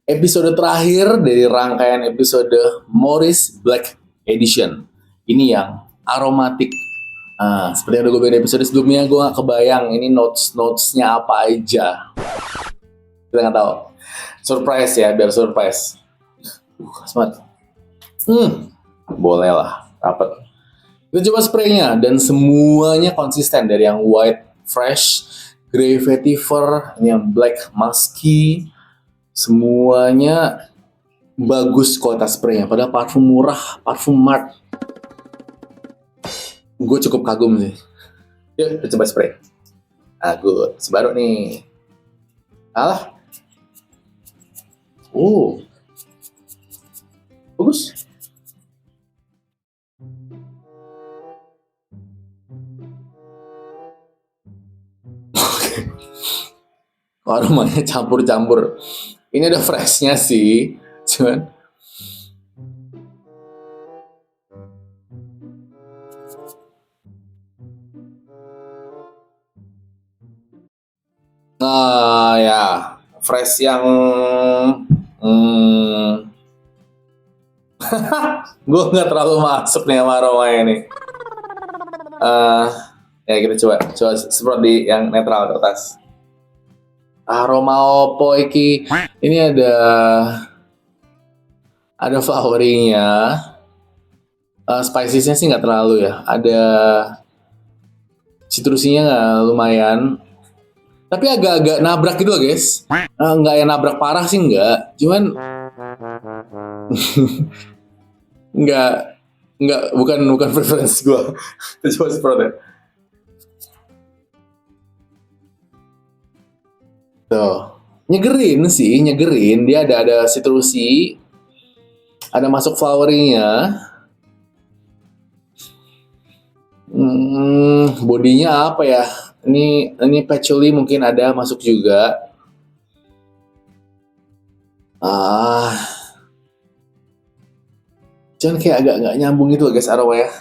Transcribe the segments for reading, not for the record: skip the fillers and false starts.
episode terakhir dari rangkaian episode Morris Black Edition. Ini yang aromatik. Nah, seperti yang udah gue bilang di episode sebelumnya, gue gak kebayang ini notes-notesnya apa aja. Kita gak tahu. Surprise ya, biar surprise. Smart. Boleh lah, dapat. Kita coba spraynya dan semuanya konsisten dari yang white fresh, grey vetiver, ini yang black musky, semuanya bagus kualitas spraynya. Padahal parfum murah, parfum mart. Gue cukup kagum sih. Yuk, kita coba spray. Good. Sebaru nih. Alah. Bagus. Aromanya campur-campur. Ini ada freshnya sih, cuman ya fresh yang gue nggak terlalu masuk nih sama aromanya nih. Ya kita coba seperti yang netral kertas. Aroma opo iki? Ini ada flowery-nya. Spiciesnya sih nggak terlalu ya. Ada citrusinya nggak lumayan. Tapi agak-agak nabrak gitu loh guys. Nggak yang nabrak parah sih nggak. Cuman nggak bukan preference gue. Itu cuma semprotnya. Tuh, nyegerin dia ada citrusi, ada masuk flowery-nya. Bodinya apa ya? Ini patchouli mungkin ada masuk juga. Cuman kayak agak nggak nyambung gitu loh guys aromanya.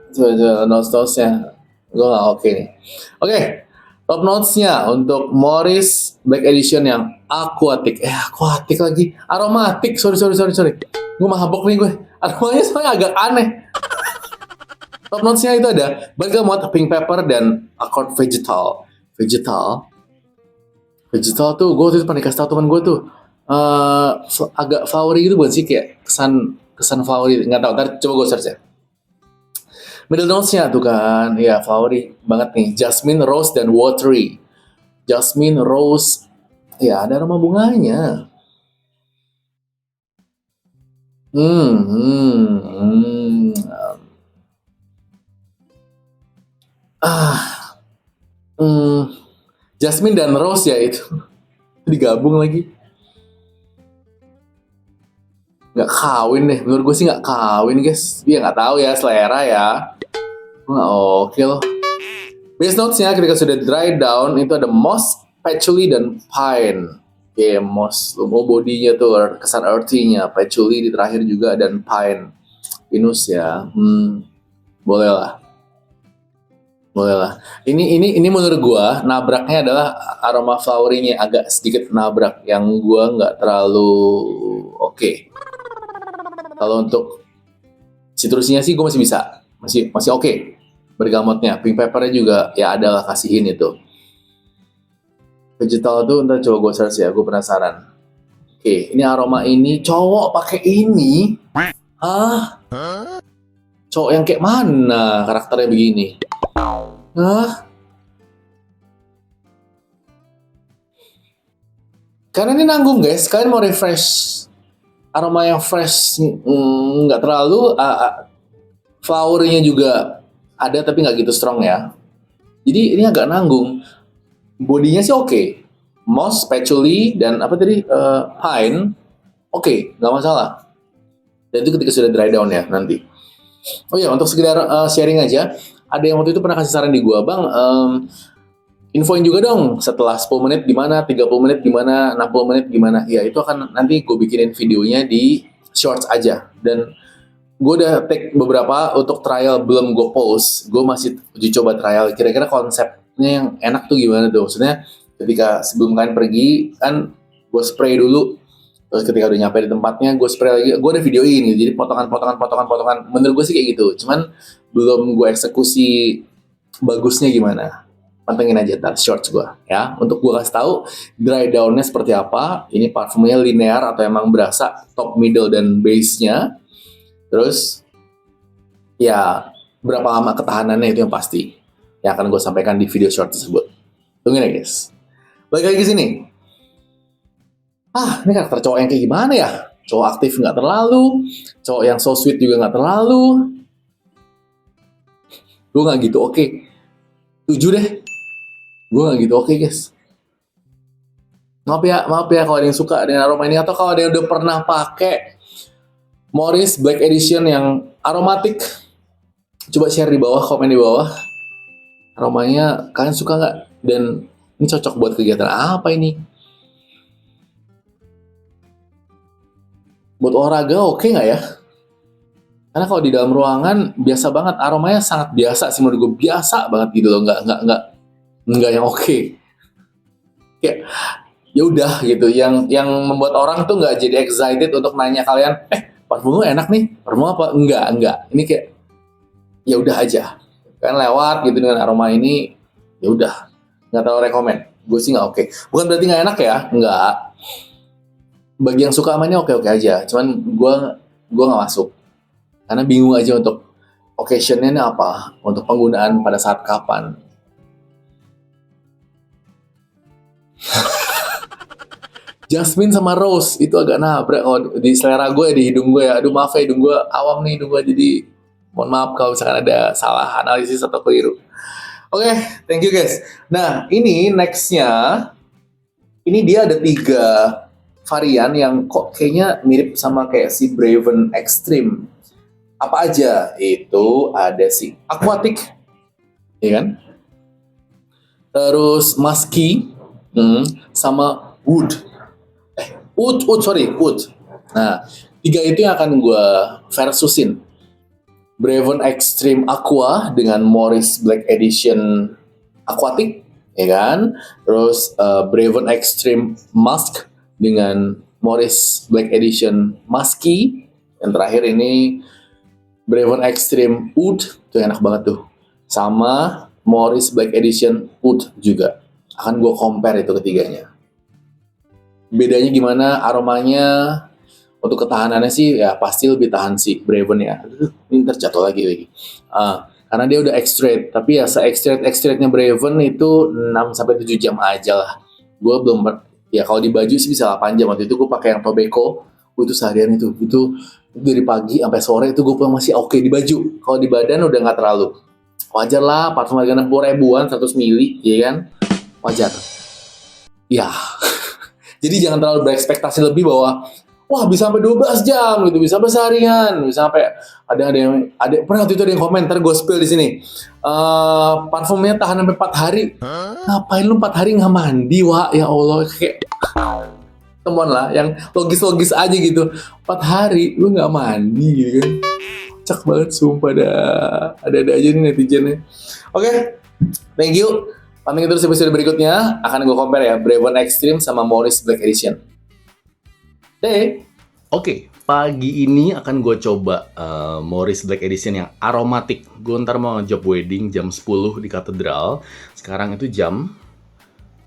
Coba notes-notesnya, gue nggak oke nih. Oke. Top notes-nya untuk Morris Black Edition yang aquatic. Aquatic lagi. Aromatik. Sorry. Gue mabok nih gue. Aromanya soalnya agak aneh. Top notes-nya itu ada bergamot, pink pepper, dan accord vegetal. Vegetal tuh gue waktu itu pernah dikasih tau teman gue tuh. Agak flowery gitu bukan sih? Kayak kesan flowery. Nggak tahu. Ntar coba gue search ya. Middle notes-nya tuh kan, ya flowery banget nih. Jasmine, rose, dan watery. Jasmine, rose, ya ada aroma bunganya. Jasmine dan rose ya itu. Digabung lagi. Nggak kawin deh, menurut gue sih nggak kawin guys. Dia nggak tahu ya, selera ya. Nggak oke loh. Base notes-nya ketika sudah dry down itu ada moss, patchouli, dan pine. Oke, moss, bodinya tuh kesan earthy-nya, patchouli di terakhir juga, dan pine. Pinus ya, boleh lah. Ini menurut gua nabraknya adalah aroma flowery-nya agak sedikit nabrak, yang gua nggak terlalu oke. Kalau untuk citrusnya sih gua masih bisa, masih oke. Bergamotnya, pink peppernya juga ya adalah kasihin itu. Vegetal tuh ntar coba gue search ya, gue penasaran. Oke, ini aroma ini cowok pakai ini. Cowok yang kayak mana karakternya begini? Karena ini nanggung guys, kalian mau refresh aroma yang fresh, nggak terlalu, flowery-nya juga ada tapi nggak gitu strong ya. Jadi ini agak nanggung. Bodinya sih oke. Moss, patchouli, dan apa tadi? Pine. Oke, nggak masalah. Dan itu ketika sudah dry down ya nanti. Oh ya, untuk sekedar sharing aja. Ada yang waktu itu pernah kasih saran di gua, Bang, infoin juga dong setelah 10 menit gimana, 30 menit gimana, 60 menit gimana. Ya itu akan nanti gue bikinin videonya di shorts aja. Dan gue udah take beberapa untuk trial, belum gue post. Gue masih uji coba trial. Kira-kira konsepnya yang enak tuh gimana tuh? Maksudnya ketika sebelum kalian pergi kan gue spray dulu, Terus ketika udah nyampe di tempatnya, gue spray lagi. Gue ada videoin gitu. Jadi potongan. Menurut gue sih kayak gitu. Cuman belum gue eksekusi bagusnya gimana. Pantengin aja ntar shorts gue ya. Untuk gue kasih tahu dry down-nya seperti apa. Ini parfumnya linear atau emang berasa top, middle, dan base-nya. Terus ya berapa lama ketahanannya itu yang pasti. Yang akan gue sampaikan di video short tersebut. Tungguin ya guys. Balik lagi ke sini. Ini karakter cowok yang kayak gimana ya? Cowok aktif nggak terlalu, cowok yang so sweet juga nggak terlalu. Gue nggak gitu oke. 7 deh. Gue nggak gitu oke guys. Maaf ya kalau ada yang suka dengan aroma ini, atau kalau ada yang udah pernah pakai Morris Black Edition yang aromatik, coba share di bawah, komen di bawah. Aromanya kalian suka nggak? Dan ini cocok buat kegiatan apa ini? Buat olahraga oke nggak ya? Karena kalau di dalam ruangan biasa banget, aromanya sangat biasa sih menurut gue, biasa banget gitu loh, nggak yang oke. Kayak ya udah gitu, yang membuat orang tuh nggak jadi excited untuk nanya kalian, parfum lu enak nih, parfum apa? Enggak. Ini kayak ya udah aja. Kan lewat gitu dengan aroma ini, ya udah, nggak terlalu rekomen. Gue sih nggak oke. Bukan berarti nggak enak ya, nggak. Bagi yang suka amannya oke aja. Cuman gue nggak masuk. Karena bingung aja untuk occasion-nya ini apa, untuk penggunaan pada saat kapan. Jasmine sama Rose itu agak nabrak di selera gue, di hidung gue ya. Aduh maaf ya, hidung gue awam nih, hidung gue, jadi mohon maaf kalau misalkan ada salah analisis atau keliru. Oke, thank you guys. Nah, ini nextnya, ini dia ada 3 varian yang kok kayaknya mirip sama kayak si Braven Extreme. Apa aja? Itu ada si Aquatic, ya kan? Terus Musky, sama Wood. Wood. Nah, 3 itu yang akan gue versusin. Braven Extreme Aqua dengan Morris Black Edition Aquatic, ya kan? Terus Braven Extreme Musk dengan Morris Black Edition Musky. Yang terakhir ini Braven Extreme Wood, itu enak banget tuh. Sama Morris Black Edition Wood juga. Akan gue compare itu ketiganya. Bedanya gimana aromanya? Untuk ketahanannya sih ya pasti lebih tahan si Braven ya. Ini terjatuh lagi. Karena dia udah extract, tapi ya se-extract-extractnya Braven itu 6-7 jam aja lah. Gue belum, ya kalau di baju sih bisa 8 jam. Waktu itu gue pakai yang Tobacco, itu seharian itu dari pagi sampai sore itu gue pulang masih oke di baju. Kalau di badan udah nggak terlalu. Wajar lah, parfum harga 60 ribuan, 100 mili, ya kan? Wajar. Ya. Jadi jangan terlalu berekspektasi lebih bahwa wah bisa sampai 12 jam gitu, bisa sampai seharian, bisa sampai ada pernah waktu itu ada yang komentar, gue spill di sini. Parfumnya tahan sampai 4 hari. Ngapain lu 4 hari nggak mandi, wah ya Allah, kayak temuan lah yang logis aja gitu. 4 hari lu nggak mandi gitu kan. Cak banget sumpah, ada aja nih netizennya. Oke, thank you. Pantengin terus episode berikutnya, akan gue compare ya Braven Extreme sama Morris Black Edition. Oke, pagi ini akan gue coba Morris Black Edition yang aromatik. Gue ntar mau job wedding jam 10 di katedral. Sekarang itu jam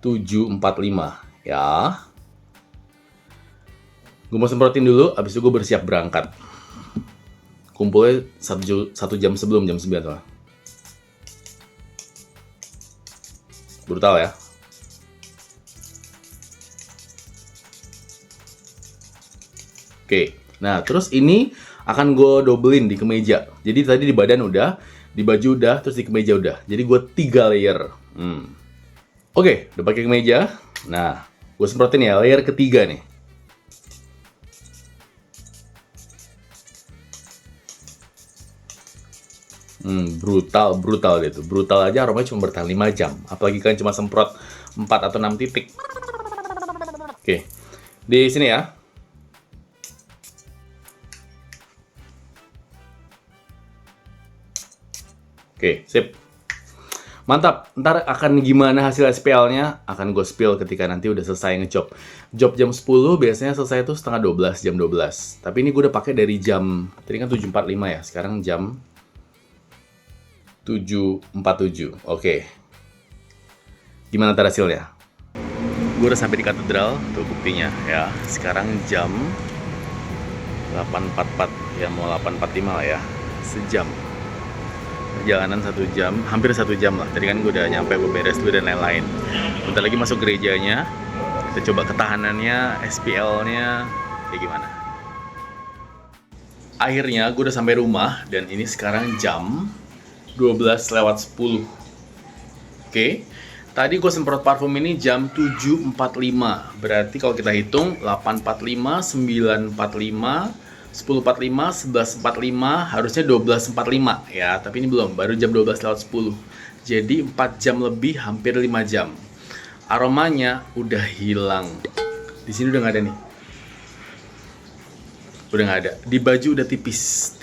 7.45 ya. Gue mau semprotin dulu, abis itu gue bersiap berangkat. Kumpulnya 1 jam sebelum jam 9 lah. Brutal ya. Oke, nah terus ini akan gue dobelin di kemeja. Jadi tadi di badan udah, di baju udah, terus di kemeja udah. Jadi gue 3 layer. Oke, udah pakai kemeja. Nah, gue semprotin ya layer ketiga nih. Brutal gitu. Brutal aja aromanya cuma bertahan 5 jam. Apalagi kalian cuma semprot 4 atau 6 titik. Oke, di sini ya. Oke, sip. Mantap, ntar akan gimana hasil SPL-nya akan gue spill ketika nanti udah selesai ngejob. Job jam 10 biasanya selesai tuh setengah 12, jam 12. Tapi ini gue udah pakai dari jam, tadi kan 7.45 ya, sekarang jam 7.47. Oke. Gimana ntar hasilnya? Gue udah sampai di katedral, tuh buktinya ya. Sekarang jam 8.44, ya mau 8.45 lah ya. Sejam. Perjalanan 1 jam, hampir 1 jam lah. Tadi kan gue udah nyampe beberes dulu dan lain-lain. Bentar lagi masuk gerejanya. Kita coba ketahanannya, SPL-nya kayak gimana. Akhirnya gue udah sampai rumah dan ini sekarang jam 12:10. Oke. Tadi gue semprot parfum ini jam 7.45. Berarti kalau kita hitung 8.45, 9.45, 10.45, 11.45, harusnya 12.45 ya, tapi ini belum, baru jam 12:10. Jadi 4 jam lebih, hampir 5 jam. Aromanya udah hilang. Di sini udah nggak ada nih. Udah nggak ada. Di baju udah tipis.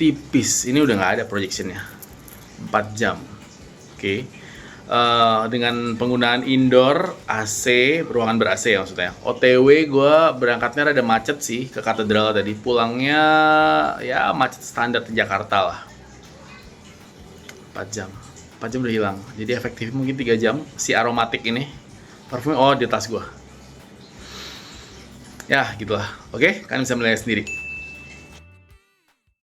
Ini udah nggak ada projectionnya. 4 jam. Oke. Dengan penggunaan indoor AC, ruangan ber-AC ya maksudnya. OTW gue berangkatnya rada macet sih ke katedral tadi. Pulangnya ya macet standar di Jakarta lah. 4 jam. 4 jam udah hilang. Jadi efektif mungkin 3 jam si aromatik ini. Parfumnya di tas gue. Ya gitulah. Oke, kalian bisa melihat sendiri.